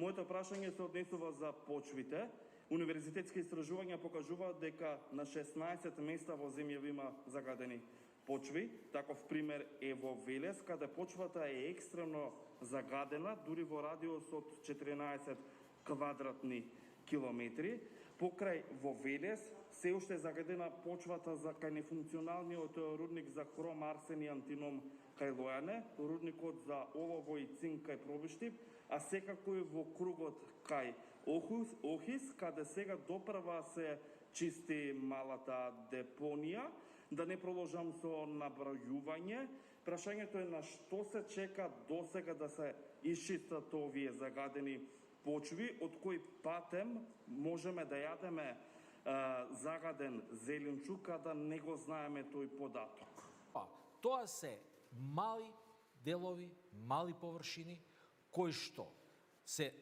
Моето прашање се однесува за почвите. Универзитетски истражувања покажуваат дека на 16 места во земјава има загадени почви. Таков пример е во Велес, каде почвата е екстремно загадена, дури во радиус од 14 квадратни километри. Покрај во Велес се уште е загадена почвата за кај нефункционалниот рудник за хром, арсен и антином кај Лојане, рудникот за олово и цинк кај Пробиштип, а секако и во кругот кај Охис, каде сега допрва се чисти малата депонија. Да не продолжам со набројување. Прашањето е на што се чека досега да се исчистат овие загадени почви, од кој патем можеме да јадеме загаден зеленчук, а да не го знаеме тој податок. Тоа се мали делови, мали површини, кои што се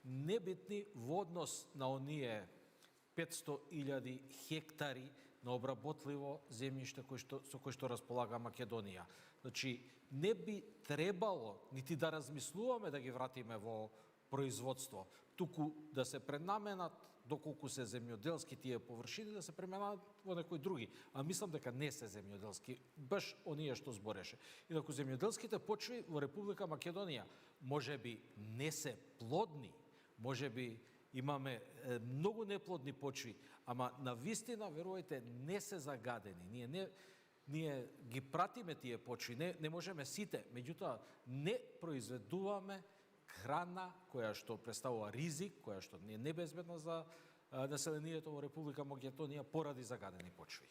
небитни во однос на оние 500.000 хектари на обработливо земјиште со кој што располага Македонија. Значи, не би требало нити да размислуваме да ги вратиме во производство, туку да се пренаменат, доколку се земјоделски тие површини, да се пременат во некои други. А мислам дека не се земјоделски, баш оние што збореше. Инаку земјоделските почви во Република Македонија можеби не се плодни, можеби имаме многу неплодни почви, ама на вистина, верувајте, не се загадени. Ние ги пратиме тие почви, не можеме сите, меѓутоа не произведуваме храна која што представува ризик, која што не е небезбедна за населението во Република Македонија поради загадени почви.